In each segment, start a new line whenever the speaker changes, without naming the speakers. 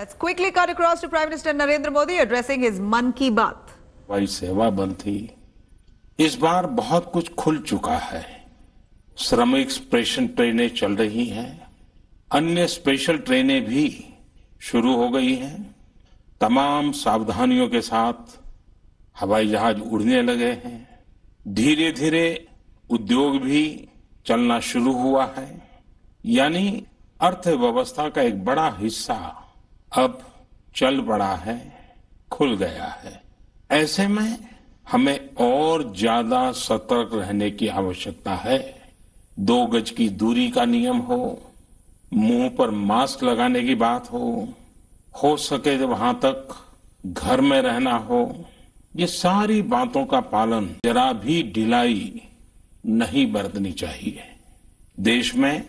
Let's quickly cut across to Prime Minister Narendra Modi addressing his Mann Ki Baat.
भाई सेवा बंद थी। इस बार बहुत कुछ खुल चुका है। श्रमिक स्पेशल ट्रेनें चल रही हैं, अन्य स्पेशल ट्रेनें भी शुरू हो गई हैं। तमाम सावधानियों के साथ हवाई जहाज उड़ने लगे हैं। धीरे धीरे उद्योग भी चलना शुरू हुआ है, यानी अर्थव्यवस्था का एक बड़ा हिस्सा अब चल पड़ा है, खुल गया है। ऐसे में हमें और ज्यादा सतर्क रहने की आवश्यकता है। 2 गज की दूरी का नियम हो, मुंह पर मास्क लगाने की बात हो सके तो वहां तक घर में रहना हो, ये सारी बातों का पालन जरा भी ढिलाई नहीं बरतनी चाहिए। देश में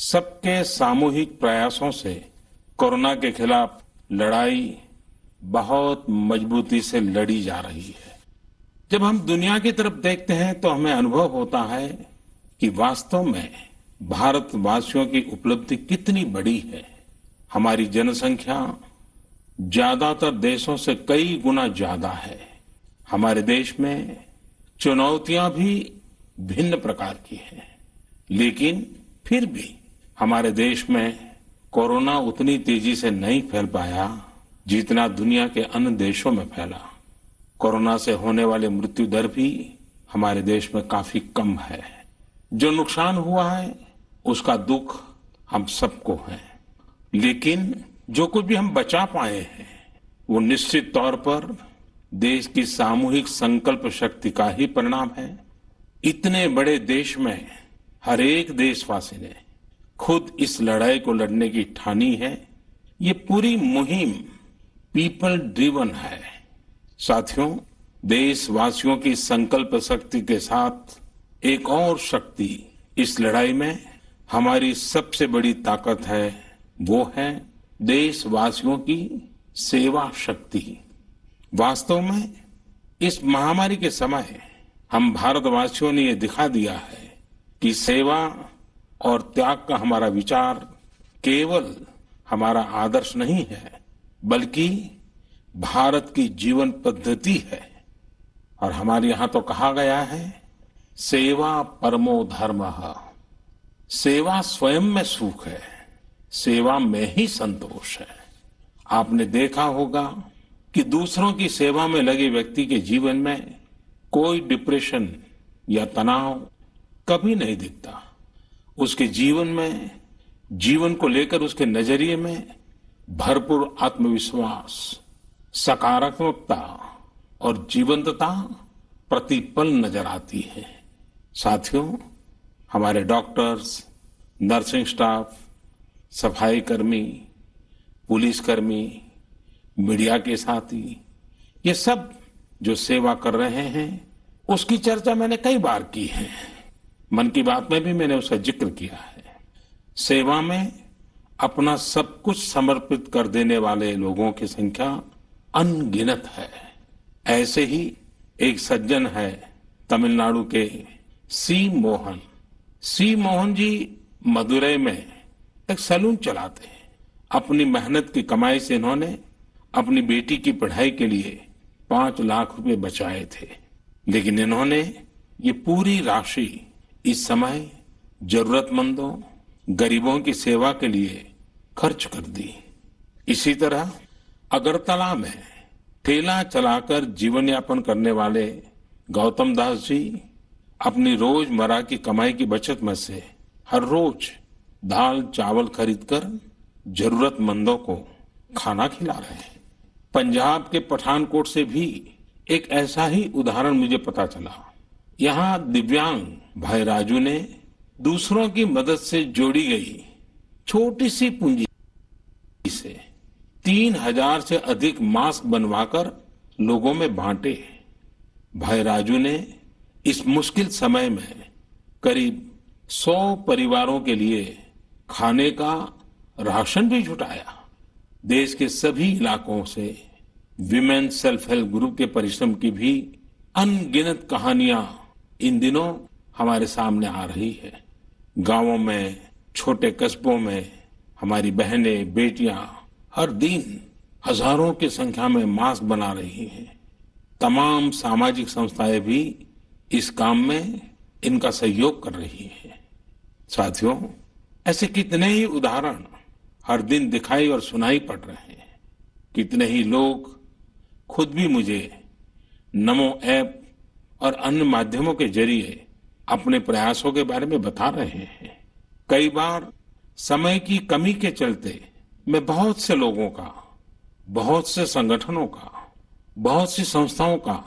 सबके सामूहिक प्रयासों से कोरोना के खिलाफ लड़ाई बहुत मजबूती से लड़ी जा रही है। जब हम दुनिया की तरफ देखते हैं तो हमें अनुभव होता है कि वास्तव में भारतवासियों की उपलब्धि कितनी बड़ी है। हमारी जनसंख्या ज्यादातर देशों से कई गुना ज्यादा है। हमारे देश में चुनौतियां भी भिन्न प्रकार की हैं, लेकिन फिर भी हमारे देश में कोरोना उतनी तेजी से नहीं फैल पाया जितना दुनिया के अन्य देशों में फैला। कोरोना से होने वाली मृत्यु दर भी हमारे देश में काफी कम है। जो नुकसान हुआ है उसका दुख हम सबको है, लेकिन जो कुछ भी हम बचा पाए हैं वो निश्चित तौर पर देश की सामूहिक संकल्प शक्ति का ही परिणाम है। इतने बड़े देश में हर एक देशवासी ने खुद इस लड़ाई को लड़ने की ठानी है। ये पूरी मुहिम पीपल ड्रिवन है। साथियों, देशवासियों की संकल्प शक्ति के साथ एक और शक्ति इस लड़ाई में हमारी सबसे बड़ी ताकत है, वो है देशवासियों की सेवा शक्ति। वास्तव में इस महामारी के समय हम भारतवासियों ने ये दिखा दिया है कि सेवा और त्याग का हमारा विचार केवल हमारा आदर्श नहीं है, बल्कि भारत की जीवन पद्धति है। और हमारे यहां तो कहा गया है, सेवा परमो धर्मः। सेवा स्वयं में सुख है, सेवा में ही संतोष है। आपने देखा होगा कि दूसरों की सेवा में लगे व्यक्ति के जीवन में कोई डिप्रेशन या तनाव कभी नहीं दिखता। उसके जीवन में, जीवन को लेकर उसके नजरिए में भरपूर आत्मविश्वास, सकारात्मकता और जीवंतता प्रतिपल नजर आती है। साथियों, हमारे डॉक्टर्स, नर्सिंग स्टाफ, सफाई कर्मी, पुलिसकर्मी, मीडिया के साथी, ये सब जो सेवा कर रहे हैं उसकी चर्चा मैंने कई बार की है। मन की बात में भी मैंने उसका जिक्र किया है। सेवा में अपना सब कुछ समर्पित कर देने वाले लोगों की संख्या अनगिनत है। ऐसे ही एक सज्जन है तमिलनाडु के सी मोहन। सी मोहन जी मदुरई में एक सैलून चलाते हैं। अपनी मेहनत की कमाई से इन्होंने अपनी बेटी की पढ़ाई के लिए 5 लाख रुपए बचाए थे, लेकिन इन्होंने ये पूरी राशि इस समय जरूरतमंदों, गरीबों की सेवा के लिए खर्च कर दी। इसी तरह अगरतला में ठेला चलाकर जीवन यापन करने वाले गौतम दास जी अपनी रोजमर्रा की कमाई की बचत में से हर रोज दाल चावल खरीदकर जरूरतमंदों को खाना खिला रहे हैं। पंजाब के पठानकोट से भी एक ऐसा ही उदाहरण मुझे पता चला। यहाँ दिव्यांग भाई राजू ने दूसरों की मदद से जोड़ी गई छोटी सी पूंजी से 3000 से अधिक मास्क बनवाकर लोगों में बांटे। भाई राजू ने इस मुश्किल समय में करीब 100 परिवारों के लिए खाने का राशन भी जुटाया। देश के सभी इलाकों से विमेन सेल्फ हेल्प ग्रुप के परिश्रम की भी अनगिनत कहानियां इन दिनों हमारे सामने आ रही है। गांवों में, छोटे कस्बों में हमारी बहनें, बेटियां हर दिन हजारों की संख्या में मास्क बना रही हैं। तमाम सामाजिक संस्थाएं भी इस काम में इनका सहयोग कर रही हैं। साथियों, ऐसे कितने ही उदाहरण हर दिन दिखाई और सुनाई पड़ रहे हैं। कितने ही लोग खुद भी मुझे नमो ऐप और अन्य माध्यमों के जरिए अपने प्रयासों के बारे में बता रहे हैं। कई बार समय की कमी के चलते मैं बहुत से लोगों का, बहुत से संगठनों का, बहुत सी संस्थाओं का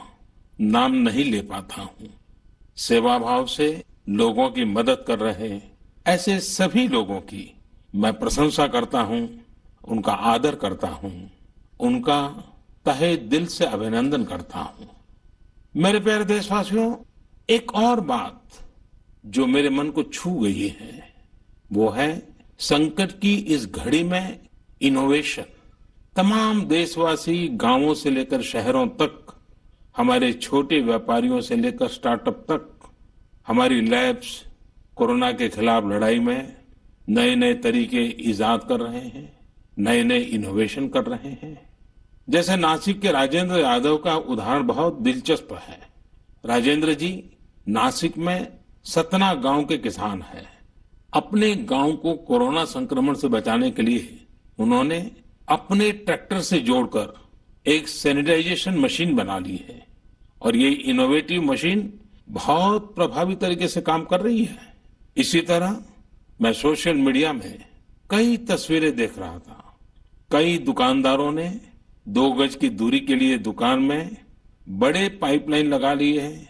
नाम नहीं ले पाता हूं। सेवा भाव से लोगों की मदद कर रहे ऐसे सभी लोगों की मैं प्रशंसा करता हूं, उनका आदर करता हूं, उनका तहे दिल से अभिनंदन करता हूं। मेरे प्यारे देशवासियों, एक और बात जो मेरे मन को छू गई है वो है संकट की इस घड़ी में इनोवेशन। तमाम देशवासी गांवों से लेकर शहरों तक, हमारे छोटे व्यापारियों से लेकर स्टार्टअप तक, हमारी लैब्स कोरोना के खिलाफ लड़ाई में नए नए तरीके इजाद कर रहे हैं, नए नए इनोवेशन कर रहे हैं। जैसे नासिक के राजेंद्र यादव का उदाहरण बहुत दिलचस्प है। राजेंद्र जी नासिक में सतना गांव के किसान हैं। अपने गांव को कोरोना संक्रमण से बचाने के लिए उन्होंने अपने ट्रैक्टर से जोड़कर एक सैनिटाइजेशन मशीन बना ली है और ये इनोवेटिव मशीन बहुत प्रभावी तरीके से काम कर रही है। इसी तरह मैं सोशल मीडिया में कई तस्वीरें देख रहा था। कई दुकानदारों ने 2 गज की दूरी के लिए दुकान में बड़े पाइपलाइन लगा लिए हैं,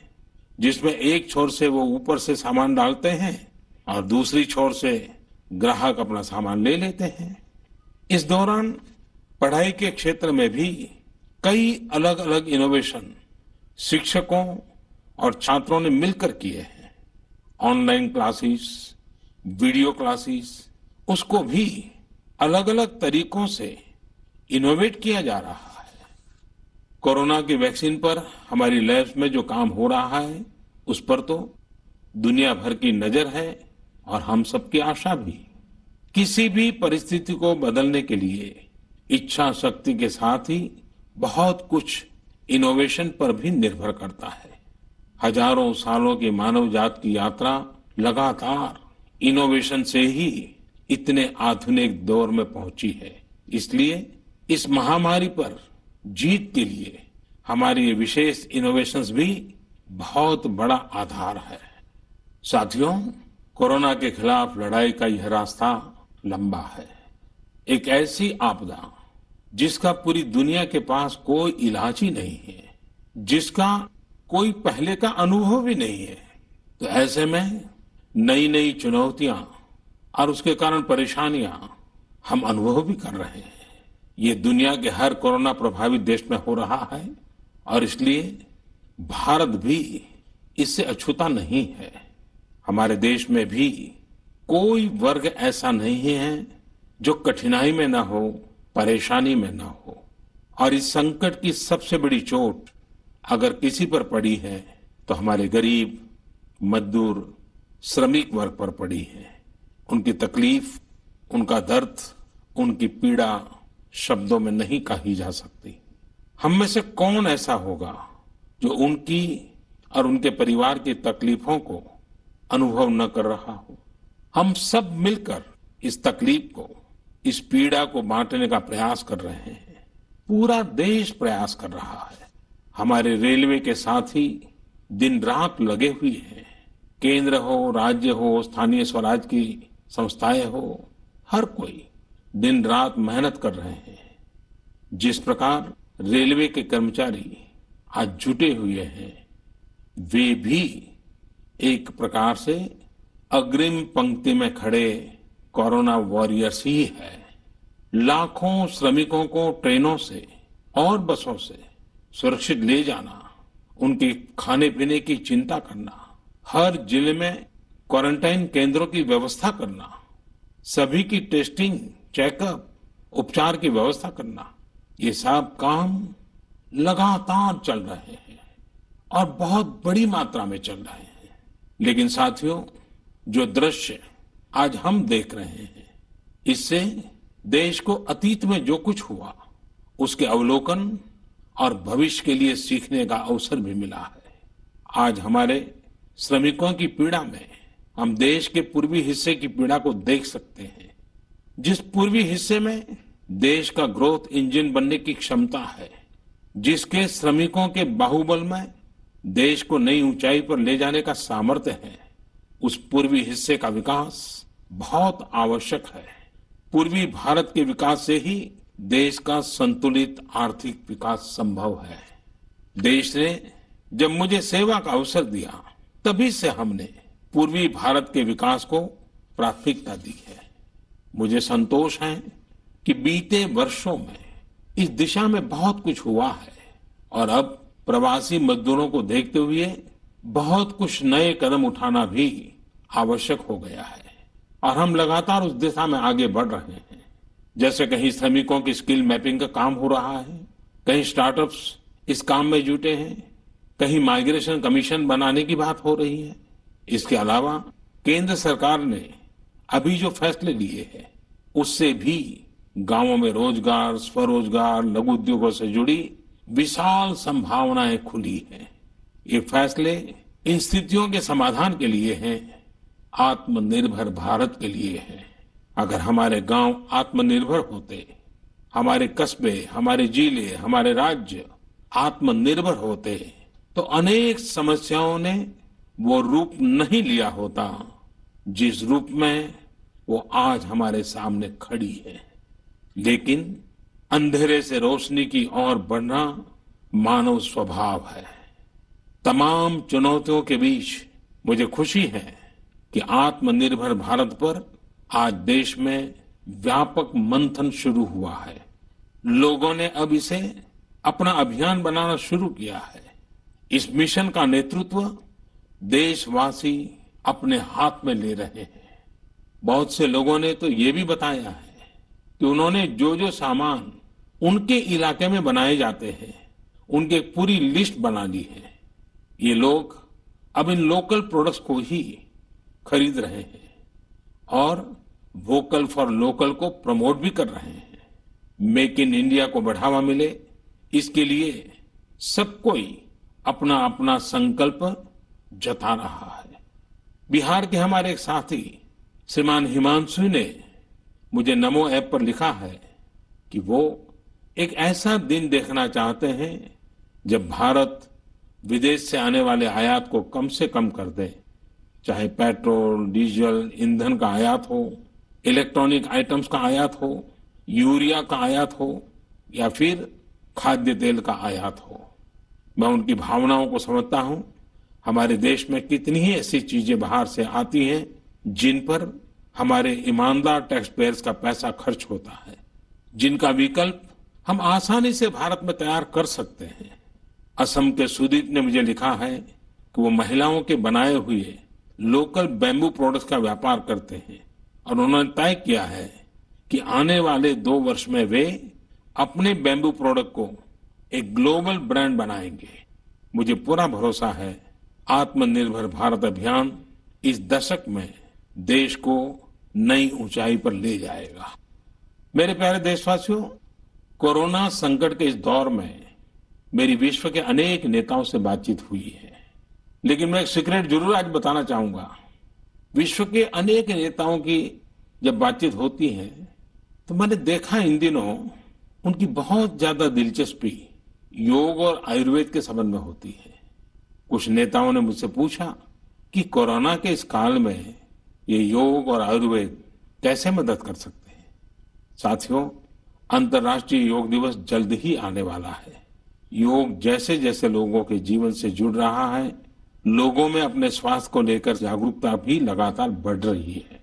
जिसमें एक छोर से वो ऊपर से सामान डालते हैं और दूसरी छोर से ग्राहक अपना सामान ले लेते हैं। इस दौरान पढ़ाई के क्षेत्र में भी कई अलग अलग इनोवेशन शिक्षकों और छात्रों ने मिलकर किए हैं। ऑनलाइन क्लासेस, वीडियो क्लासेस, उसको भी अलग अलग तरीकों से इनोवेट किया जा रहा है। कोरोना की वैक्सीन पर हमारी लैब्स में जो काम हो रहा है उस पर तो दुनिया भर की नजर है और हम सबकी आशा भी। किसी भी परिस्थिति को बदलने के लिए इच्छा शक्ति के साथ ही बहुत कुछ इनोवेशन पर भी निर्भर करता है। हजारों सालों की मानव जात की यात्रा लगातार इनोवेशन से ही इतने आधुनिक दौर में पहुंची है। इसलिए इस महामारी पर जीत के लिए हमारी ये विशेष इनोवेशंस भी बहुत बड़ा आधार है। साथियों, कोरोना के खिलाफ लड़ाई का यह रास्ता लंबा है। एक ऐसी आपदा जिसका पूरी दुनिया के पास कोई इलाज ही नहीं है, जिसका कोई पहले का अनुभव भी नहीं है, तो ऐसे में नई नई चुनौतियां और उसके कारण परेशानियां हम अनुभव भी कर रहे हैं। ये दुनिया के हर कोरोना प्रभावित देश में हो रहा है और इसलिए भारत भी इससे अछूता नहीं है। हमारे देश में भी कोई वर्ग ऐसा नहीं है जो कठिनाई में ना हो, परेशानी में ना हो। और इस संकट की सबसे बड़ी चोट अगर किसी पर पड़ी है तो हमारे गरीब, मजदूर, श्रमिक वर्ग पर पड़ी है। उनकी तकलीफ, उनका दर्द, उनकी पीड़ा शब्दों में नहीं कही जा सकती। हम में से कौन ऐसा होगा जो उनकी और उनके परिवार की तकलीफों को अनुभव न कर रहा हो। हम सब मिलकर इस तकलीफ को, इस पीड़ा को बांटने का प्रयास कर रहे हैं। पूरा देश प्रयास कर रहा है। हमारे रेलवे के साथी दिन रात लगे हुए हैं। केंद्र हो, राज्य हो, स्थानीय स्वराज की संस्थाएं हो, हर कोई दिन रात मेहनत कर रहे हैं। जिस प्रकार रेलवे के कर्मचारी आज जुटे हुए हैं, वे भी एक प्रकार से अग्रिम पंक्ति में खड़े कोरोना वॉरियर्स ही है। लाखों श्रमिकों को ट्रेनों से और बसों से सुरक्षित ले जाना, उनके खाने पीने की चिंता करना, हर जिले में क्वारंटाइन केंद्रों की व्यवस्था करना, सभी की टेस्टिंग, चेकअप, उपचार की व्यवस्था करना, ये सब काम लगातार चल रहे हैं और बहुत बड़ी मात्रा में चल रहे हैं। लेकिन साथियों, जो दृश्य आज हम देख रहे हैं, इससे देश को अतीत में जो कुछ हुआ उसके अवलोकन और भविष्य के लिए सीखने का अवसर भी मिला है। आज हमारे श्रमिकों की पीड़ा में हम देश के पूर्वी हिस्से की पीड़ा को देख सकते हैं। जिस पूर्वी हिस्से में देश का ग्रोथ इंजन बनने की क्षमता है, जिसके श्रमिकों के बाहुबल में देश को नई ऊंचाई पर ले जाने का सामर्थ्य है, उस पूर्वी हिस्से का विकास बहुत आवश्यक है। पूर्वी भारत के विकास से ही देश का संतुलित आर्थिक विकास संभव है। देश ने जब मुझे सेवा का अवसर दिया, तभी से हमने पूर्वी भारत के विकास को प्राथमिकता दी है। मुझे संतोष है कि बीते वर्षों में इस दिशा में बहुत कुछ हुआ है और अब प्रवासी मजदूरों को देखते हुए बहुत कुछ नए कदम उठाना भी आवश्यक हो गया है और हम लगातार उस दिशा में आगे बढ़ रहे हैं। जैसे कहीं श्रमिकों की स्किल मैपिंग का काम हो रहा है, कहीं स्टार्टअप्स इस काम में जुटे हैं, कहीं माइग्रेशन कमीशन बनाने की बात हो रही है। इसके अलावा केंद्र सरकार ने अभी जो फैसले लिए हैं, उससे भी गांवों में रोजगार, स्वरोजगार, लघु उद्योगों से जुड़ी विशाल संभावनाएं खुली हैं। ये फैसले इन स्थितियों के समाधान के लिए हैं, आत्मनिर्भर भारत के लिए हैं। अगर हमारे गांव आत्मनिर्भर होते, हमारे कस्बे, हमारे जिले, हमारे राज्य आत्मनिर्भर होते, तो अनेक समस्याओं ने वो रूप नहीं लिया होता जिस रूप में वो आज हमारे सामने खड़ी है। लेकिन अंधेरे से रोशनी की ओर बढ़ना मानव स्वभाव है। तमाम चुनौतियों के बीच मुझे खुशी है कि आत्मनिर्भर भारत पर आज देश में व्यापक मंथन शुरू हुआ है। लोगों ने अब इसे अपना अभियान बनाना शुरू किया है। इस मिशन का नेतृत्व देशवासी अपने हाथ में ले रहे हैं। बहुत से लोगों ने तो ये भी बताया है कि उन्होंने जो जो सामान उनके इलाके में बनाए जाते हैं, उनकी एक पूरी लिस्ट बना ली है। ये लोग अब इन लोकल प्रोडक्ट्स को ही खरीद रहे हैं और वोकल फॉर लोकल को प्रमोट भी कर रहे हैं। मेक इन इंडिया को बढ़ावा मिले, इसके लिए सब कोई अपना अपना संकल्प जता रहा है। बिहार के हमारे एक साथी श्रीमान हिमांशु ने मुझे नमो ऐप पर लिखा है कि वो एक ऐसा दिन देखना चाहते हैं जब भारत विदेश से आने वाले आयात को कम से कम कर दे, चाहे पेट्रोल, डीजल, ईंधन का आयात हो, इलेक्ट्रॉनिक आइटम्स का आयात हो, यूरिया का आयात हो या फिर खाद्य तेल का आयात हो। मैं उनकी भावनाओं को समझता हूं। हमारे देश में कितनी ही ऐसी चीजें बाहर से आती हैं जिन पर हमारे ईमानदार टैक्स पेयर्स का पैसा खर्च होता है, जिनका विकल्प हम आसानी से भारत में तैयार कर सकते हैं। असम के सुदीप ने मुझे लिखा है कि वो महिलाओं के बनाए हुए लोकल बैम्बू प्रोडक्ट्स का व्यापार करते हैं और उन्होंने तय किया है कि आने वाले 2 वर्ष में वे अपने बैम्बू प्रोडक्ट को एक ग्लोबल ब्रांड बनाएंगे। मुझे पूरा भरोसा है आत्मनिर्भर भारत अभियान इस दशक में देश को नई ऊंचाई पर ले जाएगा। मेरे प्यारे देशवासियों, कोरोना संकट के इस दौर में मेरी विश्व के अनेक नेताओं से बातचीत हुई है, लेकिन मैं एक सीक्रेट जरूर आज बताना चाहूंगा। विश्व के अनेक नेताओं की जब बातचीत होती है तो मैंने देखा इन दिनों उनकी बहुत ज्यादा दिलचस्पी योग और आयुर्वेद के संबंध में होती है। कुछ नेताओं ने मुझसे पूछा कि कोरोना के इस काल में ये योग और आयुर्वेद कैसे मदद कर सकते हैं। साथियों, अंतर्राष्ट्रीय योग दिवस जल्द ही आने वाला है। योग जैसे जैसे लोगों के जीवन से जुड़ रहा है, लोगों में अपने स्वास्थ्य को लेकर जागरूकता भी लगातार बढ़ रही है।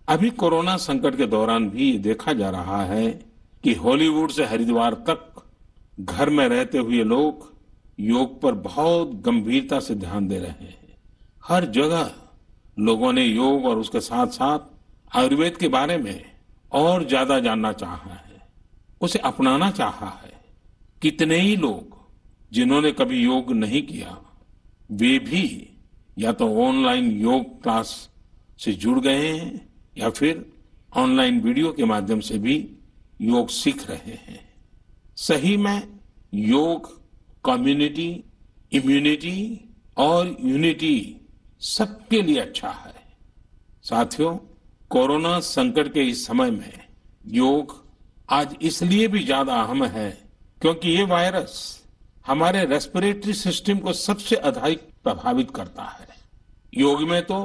अभी कोरोना संकट के दौरान भी ये देखा जा रहा है कि हॉलीवुड से हरिद्वार तक घर में रहते हुए लोग योग पर बहुत गंभीरता से ध्यान दे रहे हैं। हर जगह लोगों ने योग और उसके साथ साथ आयुर्वेद के बारे में और ज्यादा जानना चाहा है, उसे अपनाना चाहा है। कितने ही लोग जिन्होंने कभी योग नहीं किया, वे भी या तो ऑनलाइन योग क्लास से जुड़ गए हैं या फिर ऑनलाइन वीडियो के माध्यम से भी योग सीख रहे हैं। सही में योग कम्युनिटी, इम्यूनिटी और यूनिटी सबके लिए अच्छा है। साथियों, कोरोना संकट के इस समय में योग आज इसलिए भी ज्यादा अहम है क्योंकि ये वायरस हमारे रेस्पिरेटरी सिस्टम को सबसे अधिक प्रभावित करता है। योग में तो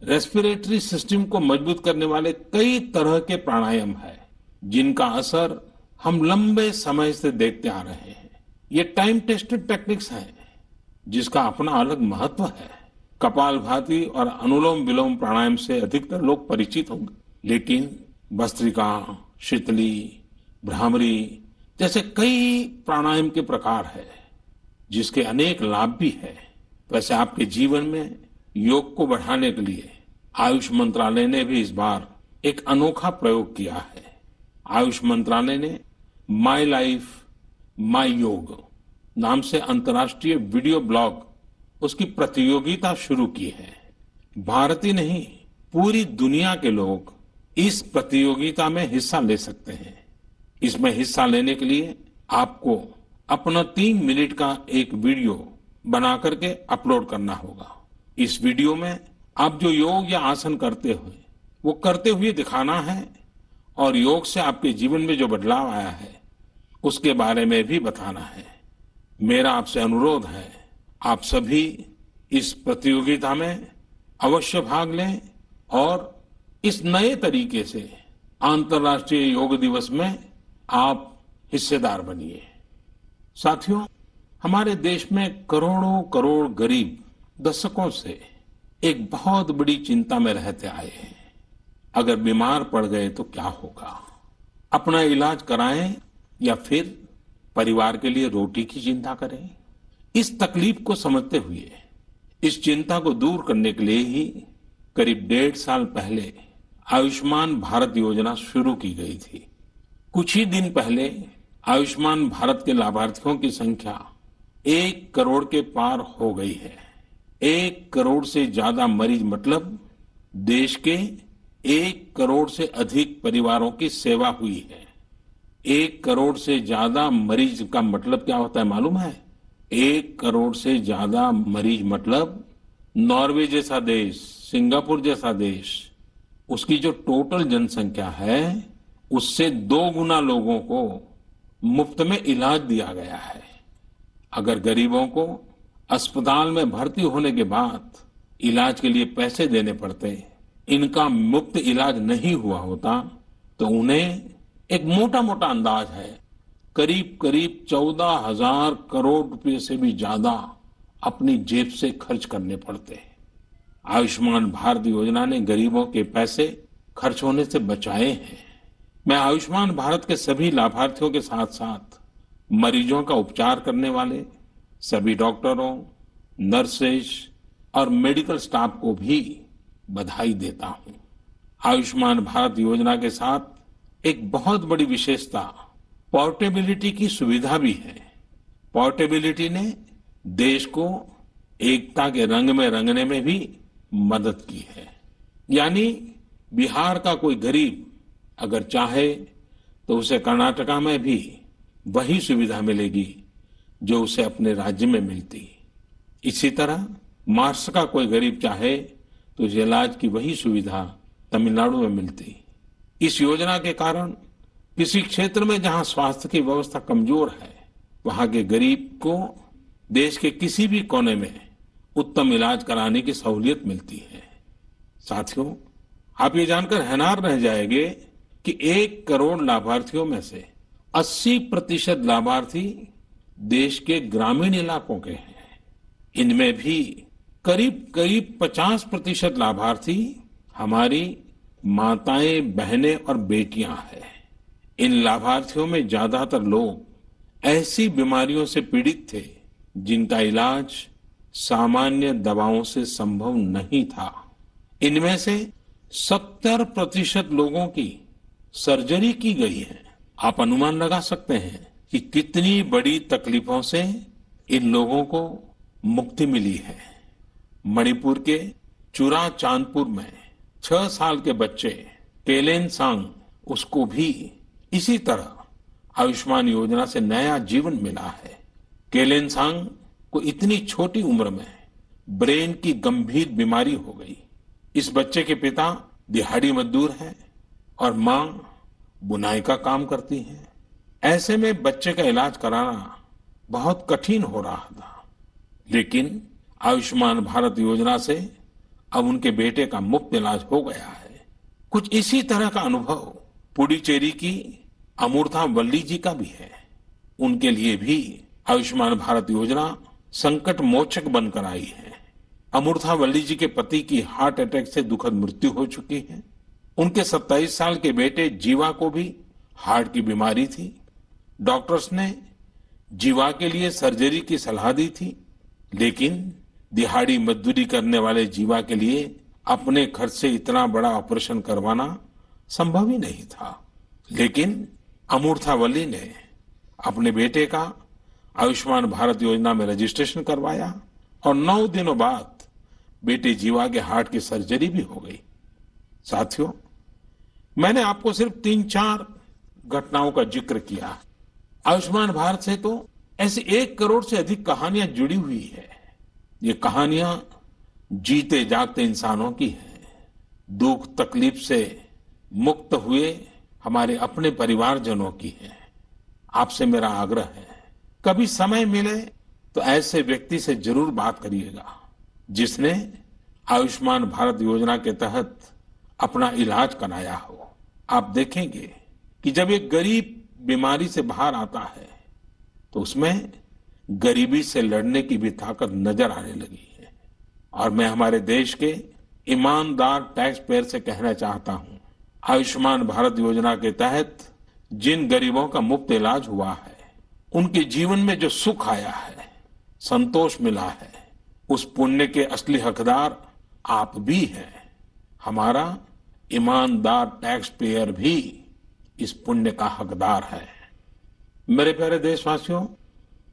रेस्पिरेटरी सिस्टम को मजबूत करने वाले कई तरह के प्राणायाम है जिनका असर हम लंबे समय से देखते आ रहे हैं। ये टाइम टेस्टेड टेक्निक्स हैं जिसका अपना अलग महत्व है। कपालभाति और अनुलोम विलोम प्राणायाम से अधिकतर लोग परिचित होंगे, लेकिन भस्त्रिका, शीतली, भ्रामरी जैसे कई प्राणायाम के प्रकार है जिसके अनेक लाभ भी है। वैसे आपके जीवन में योग को बढ़ाने के लिए आयुष मंत्रालय ने भी इस बार एक अनोखा प्रयोग किया है। आयुष मंत्रालय ने माई लाइफ माई योग नाम से अंतर्राष्ट्रीय वीडियो ब्लॉग उसकी प्रतियोगिता शुरू की है। भारत ही नहीं, पूरी दुनिया के लोग इस प्रतियोगिता में हिस्सा ले सकते हैं। इसमें हिस्सा लेने के लिए आपको अपना 3 मिनट का एक वीडियो बना करके अपलोड करना होगा। इस वीडियो में आप जो योग या आसन करते हुए वो करते हुए दिखाना है और योग से आपके जीवन में जो बदलाव आया है उसके बारे में भी बताना है। मेरा आपसे अनुरोध है, आप सभी इस प्रतियोगिता में अवश्य भाग लें और इस नए तरीके से अंतर्राष्ट्रीय योग दिवस में आप हिस्सेदार बनिए। साथियों, हमारे देश में करोड़ों करोड़ गरीब दशकों से एक बहुत बड़ी चिंता में रहते आए हैं। अगर बीमार पड़ गए तो क्या होगा, अपना इलाज कराएं या फिर परिवार के लिए रोटी की चिंता करें। इस तकलीफ को समझते हुए इस चिंता को दूर करने के लिए ही करीब 1.5 साल पहले आयुष्मान भारत योजना शुरू की गई थी। कुछ ही दिन पहले आयुष्मान भारत के लाभार्थियों की संख्या 1 करोड़ के पार हो गई है। 1 करोड़ से ज्यादा मरीज मतलब देश के 1 करोड़ से अधिक परिवारों की सेवा हुई है। 1 करोड़ से ज्यादा मरीज का मतलब क्या होता है मालूम है? 1 करोड़ से ज्यादा मरीज मतलब नॉर्वे जैसा देश, सिंगापुर जैसा देश, उसकी जो टोटल जनसंख्या है उससे 2 गुना लोगों को मुफ्त में इलाज दिया गया है। अगर गरीबों को अस्पताल में भर्ती होने के बाद इलाज के लिए पैसे देने पड़ते, इनका मुफ्त इलाज नहीं हुआ होता तो उन्हें एक मोटा मोटा अंदाज है करीब करीब 14,000 करोड़ रुपए से भी ज्यादा अपनी जेब से खर्च करने पड़ते। आयुष्मान भारत योजना ने गरीबों के पैसे खर्च होने से बचाए हैं। मैं आयुष्मान भारत के सभी लाभार्थियों के साथ साथ मरीजों का उपचार करने वाले सभी डॉक्टरों, नर्सेज और मेडिकल स्टाफ को भी बधाई देता हूं। आयुष्मान भारत योजना के साथ एक बहुत बड़ी विशेषता पोर्टेबिलिटी की सुविधा भी है। पोर्टेबिलिटी ने देश को एकता के रंग में रंगने में भी मदद की है। यानी बिहार का कोई गरीब अगर चाहे तो उसे कर्नाटका में भी वही सुविधा मिलेगी जो उसे अपने राज्य में मिलती। इसी तरह महाराष्ट्र का कोई गरीब चाहे तो उसे इलाज की वही सुविधा तमिलनाडु में मिलती। इस योजना के कारण किसी क्षेत्र में जहां स्वास्थ्य की व्यवस्था कमजोर है वहां के गरीब को देश के किसी भी कोने में उत्तम इलाज कराने की सहूलियत मिलती है। साथियों, आप ये जानकर हैरान रह जाएंगे कि 1 करोड़ लाभार्थियों में से 80% लाभार्थी देश के ग्रामीण इलाकों के हैं। इनमें भी करीब करीब 50% लाभार्थी हमारी माताएं, बहनें और बेटियां हैं। इन लाभार्थियों में ज्यादातर लोग ऐसी बीमारियों से पीड़ित थे जिनका इलाज सामान्य दवाओं से संभव नहीं था। इनमें से 70% लोगों की सर्जरी की गई है। आप अनुमान लगा सकते हैं कि कितनी बड़ी तकलीफों से इन लोगों को मुक्ति मिली है। मणिपुर के चुरा चांदपुर में 6 साल के बच्चे केलेनसांग, उसको भी इसी तरह आयुष्मान योजना से नया जीवन मिला है। केलेनसांग को इतनी छोटी उम्र में ब्रेन की गंभीर बीमारी हो गई। इस बच्चे के पिता दिहाड़ी मजदूर हैं और मां बुनाई का काम करती हैं। ऐसे में बच्चे का इलाज कराना बहुत कठिन हो रहा था, लेकिन आयुष्मान भारत योजना से अब उनके बेटे का मुफ्त इलाज हो गया है। कुछ इसी तरह का अनुभव पुडुचेरी की अमूर्था वल्ली जी का भी है। उनके लिए भी आयुष्मान भारत योजना संकट मोचक बनकर आई है। अमूर्था वल्ली जी के पति की हार्ट अटैक से दुखद मृत्यु हो चुकी है। उनके 27 साल के बेटे जीवा को भी हार्ट की बीमारी थी। डॉक्टर्स ने जीवा के लिए सर्जरी की सलाह दी थी, लेकिन दिहाड़ी मजदूरी करने वाले जीवा के लिए अपने खर्च से इतना बड़ा ऑपरेशन करवाना संभव ही नहीं था। लेकिन अमूर्था वल्ली ने अपने बेटे का आयुष्मान भारत योजना में रजिस्ट्रेशन करवाया और 9 दिनों बाद बेटे जीवा के हार्ट की सर्जरी भी हो गई। साथियों, मैंने आपको सिर्फ 3-4 घटनाओं का जिक्र किया। आयुष्मान भारत से तो ऐसी 1 करोड़ से अधिक कहानियां जुड़ी हुई है। ये कहानियां जीते जागते इंसानों की हैं। दुख तकलीफ से मुक्त हुए हमारे अपने परिवारजनों की है। आपसे मेरा आग्रह है, कभी समय मिले तो ऐसे व्यक्ति से जरूर बात करिएगा जिसने आयुष्मान भारत योजना के तहत अपना इलाज कराया हो। आप देखेंगे कि जब एक गरीब बीमारी से बाहर आता है तो उसमें गरीबी से लड़ने की भी ताकत नजर आने लगी है। और मैं हमारे देश के ईमानदार टैक्स पेयर से कहना चाहता हूं, आयुष्मान भारत योजना के तहत जिन गरीबों का मुफ्त इलाज हुआ है, उनके जीवन में जो सुख आया है, संतोष मिला है, उस पुण्य के असली हकदार आप भी हैं। हमारा ईमानदार टैक्स पेयर भी इस पुण्य का हकदार है। मेरे प्यारे देशवासियों,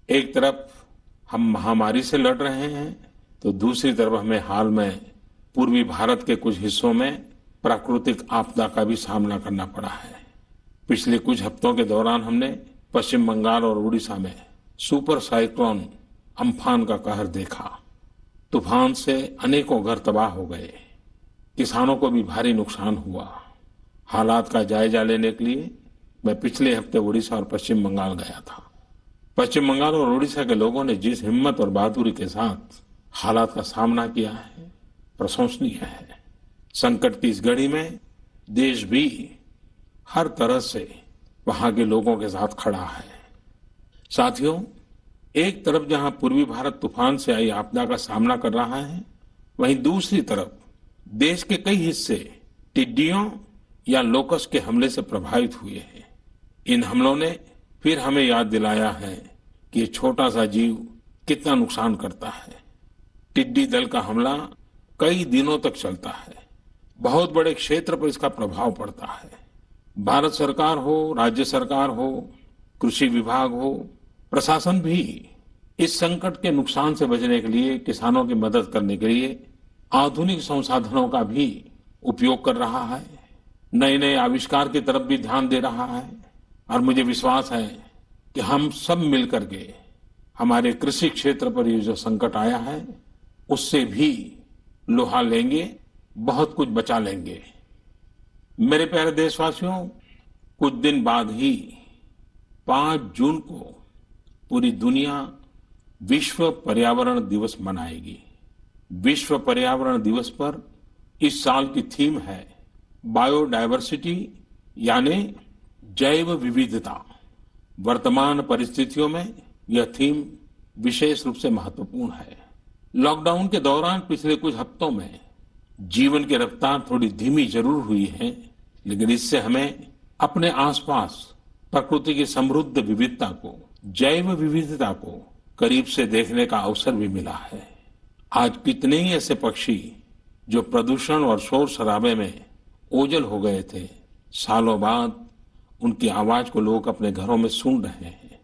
एक तरफ हम महामारी से लड़ रहे हैं तो दूसरी तरफ हमें हाल में पूर्वी भारत के कुछ हिस्सों में प्राकृतिक आपदा का भी सामना करना पड़ा है। पिछले कुछ हफ्तों के दौरान हमने पश्चिम बंगाल और उड़ीसा में सुपर साइक्लोन अम्फान का कहर देखा। तूफान से अनेकों घर तबाह हो गए, किसानों को भी भारी नुकसान हुआ। हालात का जायजा लेने के लिए मैं पिछले हफ्ते उड़ीसा और पश्चिम बंगाल गया था। पश्चिम बंगाल और उड़ीसा के लोगों ने जिस हिम्मत और बहादुरी के साथ हालात का सामना किया है, प्रशंसनीय है। संकट की इस घड़ी में देश भी हर तरह से वहां के लोगों के साथ खड़ा है। साथियों, एक तरफ जहां पूर्वी भारत तूफान से आई आपदा का सामना कर रहा है, वहीं दूसरी तरफ देश के कई हिस्से टिड्डियों या लोकस के हमले से प्रभावित हुए हैं। इन हमलों ने फिर हमें याद दिलाया है कि ये छोटा सा जीव कितना नुकसान करता है। टिड्डी दल का हमला कई दिनों तक चलता है, बहुत बड़े क्षेत्र पर इसका प्रभाव पड़ता है। भारत सरकार हो, राज्य सरकार हो, कृषि विभाग हो, प्रशासन भी इस संकट के नुकसान से बचने के लिए, किसानों की मदद करने के लिए आधुनिक संसाधनों का भी उपयोग कर रहा है। नए नए आविष्कार की तरफ भी ध्यान दे रहा है। और मुझे विश्वास है कि हम सब मिलकर के हमारे कृषि क्षेत्र पर ये जो संकट आया है, उससे भी लोहा लेंगे, बहुत कुछ बचा लेंगे। मेरे प्यारे देशवासियों, कुछ दिन बाद ही 5 जून को पूरी दुनिया विश्व पर्यावरण दिवस मनाएगी। विश्व पर्यावरण दिवस पर इस साल की थीम है बायोडायवर्सिटी, यानी जैव विविधता। वर्तमान परिस्थितियों में यह थीम विशेष रूप से महत्वपूर्ण है। लॉकडाउन के दौरान पिछले कुछ हफ्तों में जीवन की रफ्तार थोड़ी धीमी जरूर हुई है, लेकिन इससे हमें अपने आसपास प्रकृति की समृद्ध विविधता को, जैव विविधता को करीब से देखने का अवसर भी मिला है। आज कितने ही ऐसे पक्षी जो प्रदूषण और शोर शराबे में ओझल हो गए थे, सालों बाद उनकी आवाज को लोग अपने घरों में सुन रहे हैं।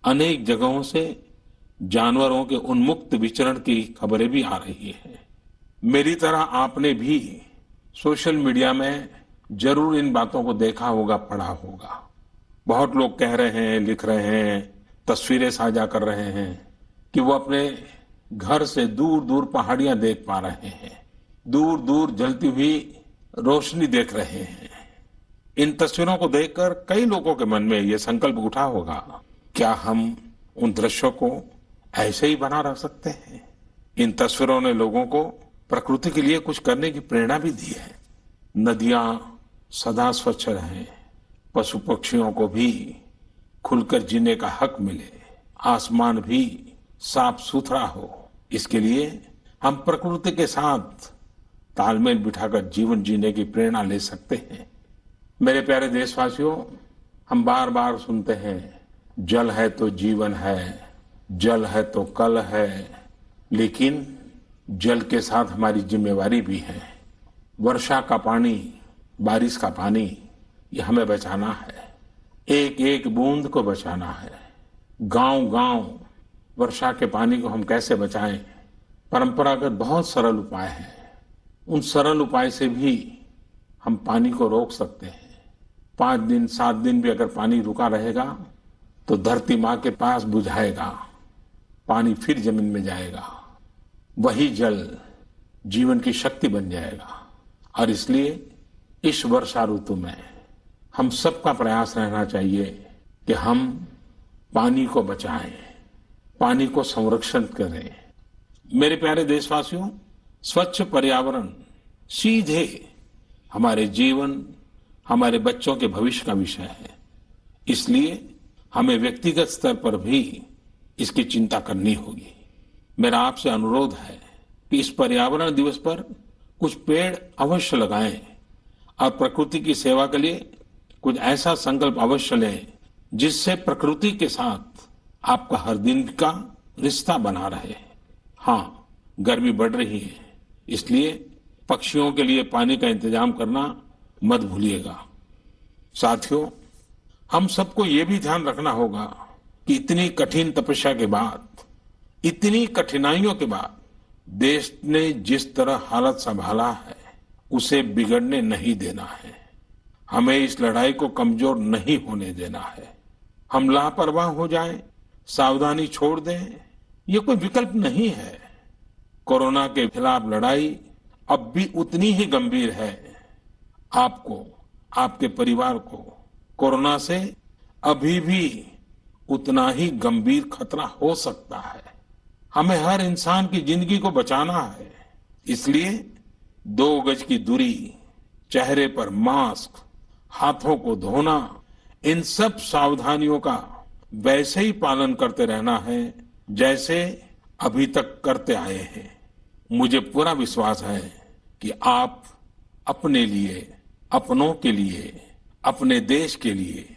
अनेक जगहों से जानवरों के उन्मुक्त विचरण की खबरें भी आ रही है। मेरी तरह आपने भी सोशल मीडिया में जरूर इन बातों को देखा होगा, पढ़ा होगा। बहुत लोग कह रहे हैं, लिख रहे हैं, तस्वीरें साझा कर रहे हैं कि वो अपने घर से दूर दूर पहाड़ियां देख पा रहे हैं, दूर दूर जलती हुई रोशनी देख रहे हैं। इन तस्वीरों को देखकर कई लोगों के मन में ये संकल्प उठा होगा, क्या हम उन दृश्यों को ऐसे ही बना रख सकते हैं? इन तस्वीरों ने लोगों को प्रकृति के लिए कुछ करने की प्रेरणा भी दी है। नदियां सदा स्वच्छ रहें, पशु पक्षियों को भी खुलकर जीने का हक मिले, आसमान भी साफ सुथरा हो, इसके लिए हम प्रकृति के साथ तालमेल बिठाकर जीवन जीने की प्रेरणा ले सकते हैं। मेरे प्यारे देशवासियों, हम बार बार सुनते हैं, जल है तो जीवन है, जल है तो कल है, लेकिन जल के साथ हमारी जिम्मेवारी भी है। वर्षा का पानी, बारिश का पानी, ये हमें बचाना है, एक एक बूंद को बचाना है। गांव गांव वर्षा के पानी को हम कैसे बचाएं? परंपरागत बहुत सरल उपाय हैं। उन सरल उपाय से भी हम पानी को रोक सकते हैं। 5 दिन 7 दिन भी अगर पानी रुका रहेगा तो धरती माँ के पास बुझाएगा, पानी फिर जमीन में जाएगा, वही जल जीवन की शक्ति बन जाएगा। और इसलिए इस वर्षा ऋतु में हम सबका प्रयास रहना चाहिए कि हम पानी को बचाएं, पानी को संरक्षण करें। मेरे प्यारे देशवासियों, स्वच्छ पर्यावरण सीधे हमारे जीवन, हमारे बच्चों के भविष्य का विषय है। इसलिए हमें व्यक्तिगत स्तर पर भी इसकी चिंता करनी होगी। मेरा आपसे अनुरोध है कि इस पर्यावरण दिवस पर कुछ पेड़ अवश्य लगाएं और प्रकृति की सेवा के लिए कुछ ऐसा संकल्प अवश्य लें जिससे प्रकृति के साथ आपका हर दिन का रिश्ता बना रहे। हाँ, गर्मी बढ़ रही है, इसलिए पक्षियों के लिए पानी का इंतजाम करना मत भूलिएगा। साथियों, हम सबको ये भी ध्यान रखना होगा कि इतनी कठिन तपस्या के बाद, इतनी कठिनाइयों के बाद देश ने जिस तरह हालत संभाला है उसे बिगड़ने नहीं देना है। हमें इस लड़ाई को कमजोर नहीं होने देना है। हम लापरवाह हो जाएं, सावधानी छोड़ दें, ये कोई विकल्प नहीं है। कोरोना के खिलाफ लड़ाई अब भी उतनी ही गंभीर है। आपको, आपके परिवार को कोरोना से अभी भी उतना ही गंभीर खतरा हो सकता है। हमें हर इंसान की जिंदगी को बचाना है। इसलिए 2 गज की दूरी, चेहरे पर मास्क, हाथों को धोना, इन सब सावधानियों का वैसे ही पालन करते रहना है जैसे अभी तक करते आए हैं। मुझे पूरा विश्वास है कि आप अपने लिए, अपनों के लिए, अपने देश के लिए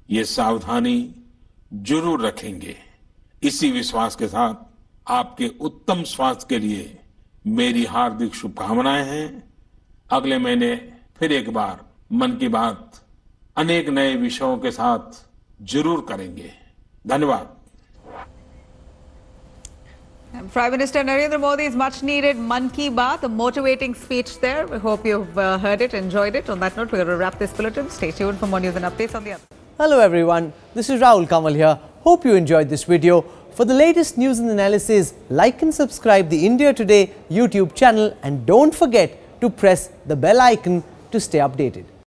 ये सावधानी जरूर रखेंगे। इसी विश्वास के साथ आपके उत्तम स्वास्थ्य के लिए मेरी हार्दिक शुभकामनाएं हैं। अगले महीने फिर एक बार मन की बात अनेक नए विषयों के साथ जरूर करेंगे। धन्यवाद।
Prime Minister Narendra Modi's much needed Mann Ki Baat, a motivating speech there. We hope you've heard it, enjoyed it. On that note, we're going to wrap this bulletin. Stay tuned for more news and updates on the other.
Hello everyone, this is Rahul Kamal here. Hope you enjoyed this video. For the latest news and analysis, like and subscribe the India Today YouTube channel and don't forget to press the bell icon to stay updated.